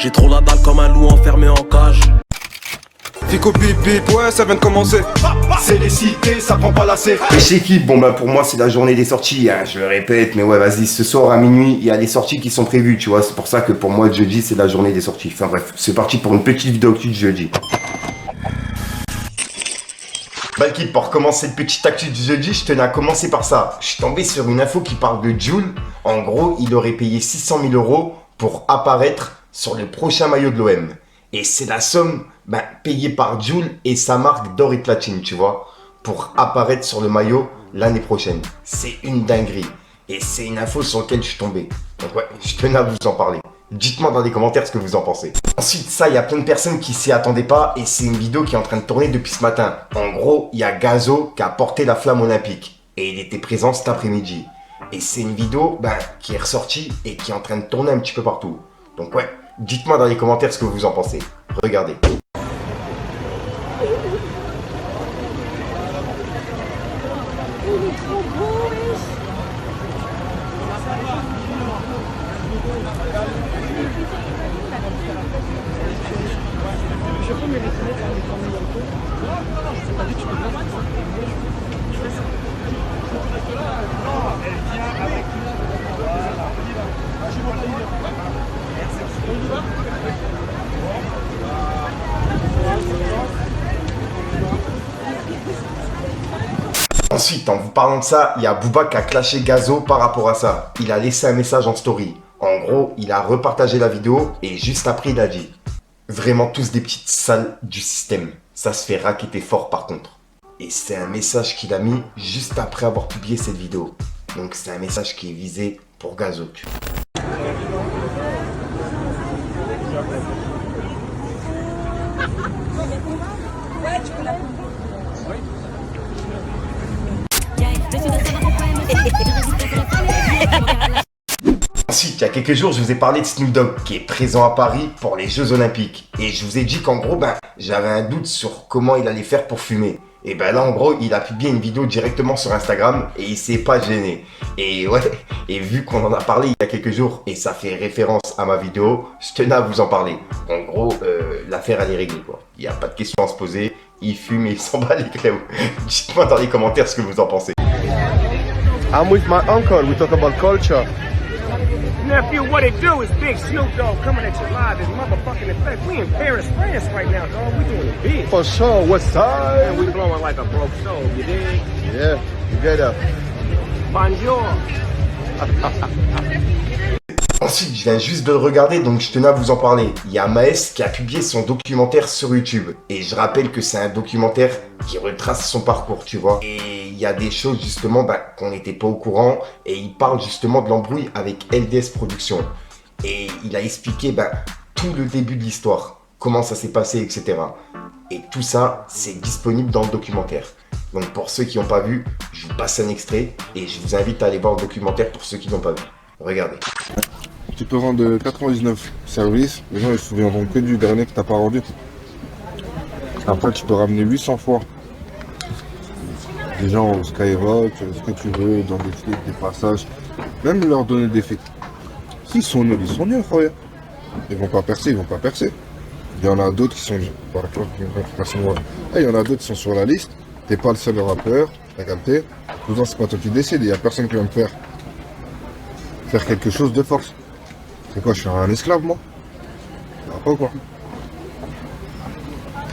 J'ai trop la dalle comme un loup enfermé en cage. Fico bip bip, ouais ça vient de commencer. C'est les cités, ça prend pas la C. Et chez qui? Bon bah pour moi c'est la journée des sorties, hein, je le répète, mais ouais vas-y, ce soir à minuit, il y a des sorties qui sont prévues, tu vois, c'est pour ça que pour moi jeudi c'est la journée des sorties. Enfin bref, c'est parti pour une petite vidéo actu de jeudi. Bah l'équipe, pour commencer cette petite actu du jeudi, je tenais à commencer par ça. Je suis tombé sur une info qui parle de Jul. En gros, il aurait payé 600 000 € pour apparaître sur le prochain maillot de l'OM. Et c'est la somme payée par Jul et sa marque d'or et platine, tu vois, pour apparaître sur le maillot l'année prochaine. C'est une dinguerie. Et c'est une info sur laquelle je suis tombé. Donc ouais, je tenais à vous en parler. Dites-moi dans les commentaires ce que vous en pensez. Ensuite, ça, il y a plein de personnes qui s'y attendaient pas et c'est une vidéo qui est en train de tourner depuis ce matin. En gros, il y a Gazo qui a porté la flamme olympique et il était présent cet après-midi. Et c'est une vidéo qui est ressortie et qui est en train de tourner un petit peu partout. Donc ouais, dites-moi dans les commentaires ce que vous en pensez. Regardez. Ensuite, en vous parlant de ça, il y a Booba qui a clashé Gazo par rapport à ça. Il a laissé un message en story. En gros, il a repartagé la vidéo et juste après, il a dit « Vraiment tous des petites salles du système. Ça se fait racketter fort par contre. » Et c'est un message qu'il a mis juste après avoir publié cette vidéo. Donc c'est un message qui est visé pour Gazo. Ensuite, il y a quelques jours, je vous ai parlé de Snoop Dogg qui est présent à Paris pour les Jeux Olympiques. Et je vous ai dit qu'en gros, j'avais un doute sur comment il allait faire pour fumer. Et là, en gros, il a publié une vidéo directement sur Instagram et il s'est pas gêné. Et ouais, et vu qu'on en a parlé il y a quelques jours et ça fait référence à ma vidéo, je tenais à vous en parler. En gros, l'affaire elle est réglée quoi. Il n'y a pas de question à se poser. Il fume et il s'en bat les clous. Dites-moi dans les commentaires ce que vous en pensez. I'm with my uncle, we talk about culture. Nephew, what it do is Big Snoop Dogg coming at you live as motherfucking effect. We in Paris, France right now, dog. We doing it big. For sure, what's up? And we blowing like a broke soul, you dig? Yeah, you get up. Bonjour. Ensuite, je viens juste de le regarder, donc je tenais à vous en parler. Il y a Maes qui a publié son documentaire sur YouTube. Et je rappelle que c'est un documentaire qui retrace son parcours, tu vois. Et il y a des choses justement qu'on n'était pas au courant. Et il parle justement de l'embrouille avec LDS Productions. Et il a expliqué tout le début de l'histoire. Comment ça s'est passé, etc. Et tout ça, c'est disponible dans le documentaire. Donc pour ceux qui n'ont pas vu, je vous passe un extrait. Et je vous invite à aller voir le documentaire pour ceux qui n'ont pas vu. Regardez. Tu peux rendre 99 services, les gens ils se souviendront que du dernier que t'as pas rendu. Après tu peux ramener 800 fois les gens au Skyrock, ce que tu veux, dans des clips, des passages, même leur donner des faits. S'ils sont nuls, frère. Ils vont pas percer, Il y en a d'autres qui sont. Il y en a d'autres qui sont sur la liste, t'es pas le seul rappeur, t'as capté. Pourtant c'est pas toi qui décide, il y a personne qui va me faire quelque chose de force. C'est quoi, je suis un esclave moi? Pas quoi.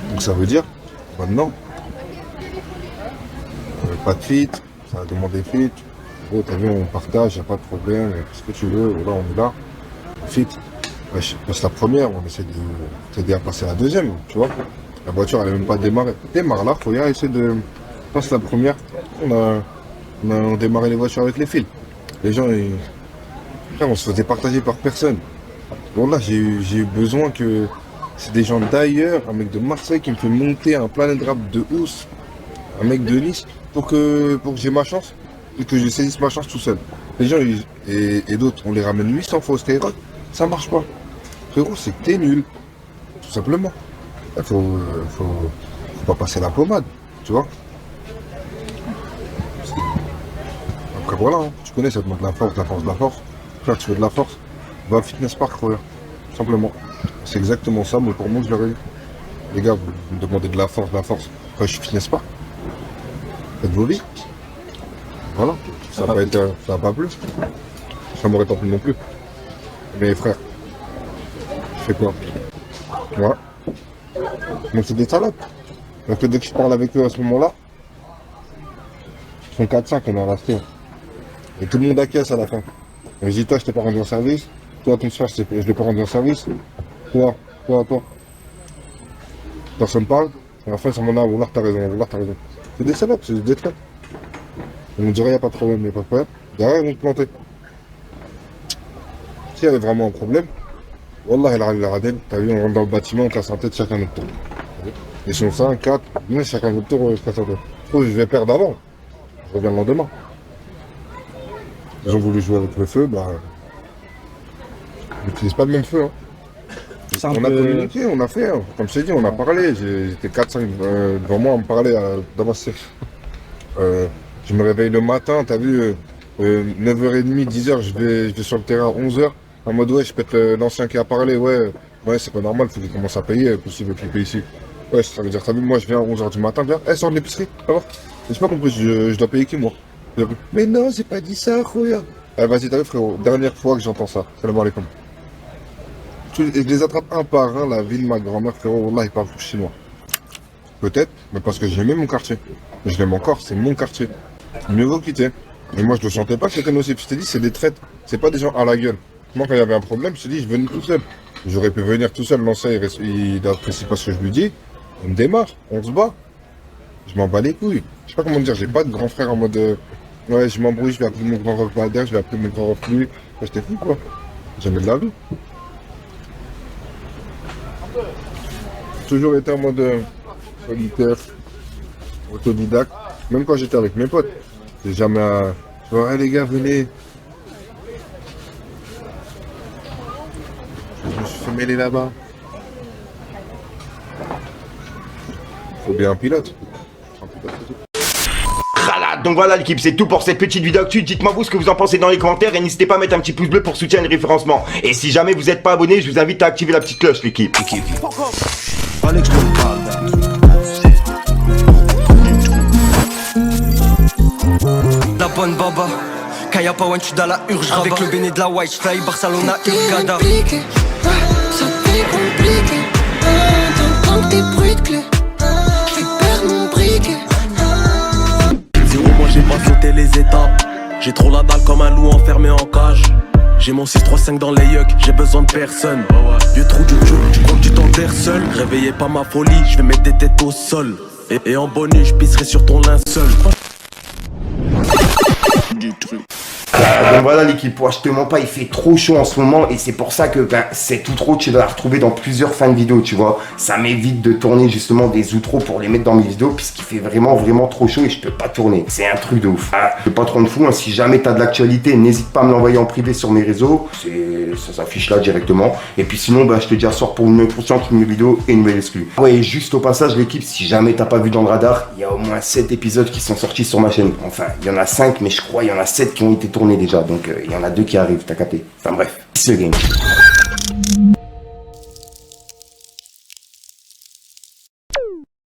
Donc ça veut dire, maintenant, pas de feat, ça va demander feat. Gros, t'as vu, on partage, y a pas de problème, ce que tu veux, voilà, on est là. Feat, ouais, je passe la première, on essaie de t'aider à passer la deuxième, tu vois. La voiture, elle est même pas démarrée. Démarre là, faut y aller, essayer de passer la première. On a démarré les voitures avec les fils. Les gens, on se faisait partager par personne. Bon là j'ai eu besoin que c'est des gens d'ailleurs, un mec de Marseille qui me fait monter un planet rap de Ous, un mec de Nice, pour que j'ai ma chance et que je saisisse ma chance tout seul. Les gens et d'autres, on les ramène 800 fois au Skyrock, ça marche pas. Frérot, c'est que t'es nul, tout simplement. Il faut pas passer la pommade, tu vois. Après voilà, hein, tu connais, ça demande de la force, de la force. Frère, tu veux de la force, va au fitness park, frère, tout simplement. C'est exactement ça, mais pour moi, je leur ai dit. Les gars, vous me demandez de la force. Après, je finesse pas. Faites vos vies. Voilà. Ça n'a pas plu. Ça m'aurait pas plu non plus. Mais frère, je fais quoi? Voilà. Donc c'est des salopes. Donc dès que je parle avec eux à ce moment-là, ils sont 4-5, on est en rester. Et tout le monde acquiesce à la fin. Et je dis, toi, je t'ai pas rendu en service. Toi, ton frère, je l'ai pas rendu en service. Toi. Personne parle. Et à la fin, ils sont là, vouloir t'as raison. C'est des salopes, c'est des traits. On me dirait, il n'y a pas de problème. Derrière, ils vont te planter. S'il y avait vraiment un problème, Wallah, il a radel. T'as vu, on rentre dans le bâtiment, on casse la tête chacun notre tour. Ils sont 5, 4, mais chacun notre tour, je casse la tête. Je vais perdre avant. Je reviens le lendemain. Ils ont voulu jouer avec le feu, bah. On n'utilise pas le même feu. Hein. On a communiqué, on a fait, hein. Comme je t'ai dit, on a parlé. J'étais 4-5 devant moi, on me parlait dans ma série. Je me réveille le matin, t'as vu, 9h30, 10h, je vais sur le terrain à 11h. En mode, ouais, je pète l'ancien qui a parlé, ouais, c'est pas normal, faut qu'il commence à payer, possible qu'il paye ici. Ouais, ça veut dire, t'as vu, moi je viens à 11h du matin, viens, sors de l'épicerie, ça va. J'ai pas compris, je dois payer qui, moi? Mais non, j'ai pas dit ça, Khoya. Vas-y, t'as vu, frérot, dernière fois que j'entends ça, salam alaikum. Je les attrape un par un, la vie de ma grand-mère, frérot, là, ils parlent tout chinois. Peut-être, mais parce que j'aimais mon quartier. Je l'aime encore, c'est mon quartier. Mieux vaut quitter. Mais moi, je ne sentais pas que c'était nocif. Je t'ai dit, c'est des traites. C'est pas des gens à la gueule. Moi, quand il y avait un problème, je t'ai dit, je venais tout seul. J'aurais pu venir tout seul, lancer, il apprécie pas ce que je lui dis. On me démarre, on se bat. Je m'en bats les couilles. Je sais pas comment dire, j'ai pas de grand frère en mode. Ouais, je m'embrouille, je vais appeler mon grand frère derrière, je vais appeler mon grand frère lui. J'étais fou, quoi. Jamais de la vie. J'ai toujours été en mode solitaire, autodidacte. Même quand j'étais avec mes potes. J'ai jamais. Je vois, hey, les gars, venez. Je me suis fait mêler là-bas. Faut bien un pilote. Donc voilà l'équipe, c'est tout pour cette petite vidéo actu. Dites-moi vous ce que vous en pensez dans les commentaires et n'hésitez pas à mettre un petit pouce bleu pour soutenir le référencement. Et si jamais vous n'êtes pas abonné, je vous invite à activer la petite cloche l'équipe. La bonne baba, Kaya Pawan, tu dans la urge. Avec le béné de la White Fly, Barcelona, Urgada. Ça fait compliqué. T'entends tes bruits de clés. Je vais perdre mon briquet. Zéro, moi j'ai pas sauté les étapes. J'ai trop la dalle comme un loup enfermé en cage. J'ai mon 635 dans les yucks, j'ai besoin de personne. Vieux trou du tout, tu crois que tu t'enterres seul. Réveillez pas ma folie, je vais mettre des têtes au sol. Et en bonus, je pisserai sur ton linceul. Donc voilà l'équipe, je te mens pas, il fait trop chaud en ce moment et c'est pour ça que c'est tout trop, tu vas la retrouver dans plusieurs fins de vidéo, tu vois. Ça m'évite de tourner justement des outros pour les mettre dans mes vidéos puisqu'il fait vraiment trop chaud et je peux pas tourner. C'est un truc de ouf. Je pas trop de fou, hein. Si jamais t'as de l'actualité, n'hésite pas à me l'envoyer en privé sur mes réseaux, ça s'affiche là directement. Et puis sinon, je te dis à soir pour une prochaine vidéo et une nouvelle exclue. Ouais, et juste au passage l'équipe, si jamais t'as pas vu dans le radar, il y a au moins 7 épisodes qui sont sortis sur ma chaîne. Enfin, il y en a 5, mais je crois il y en a 7 qui ont été tournés déjà. Donc il y en a 2 qui arrivent, t'as capté. Enfin bref, c'est le game.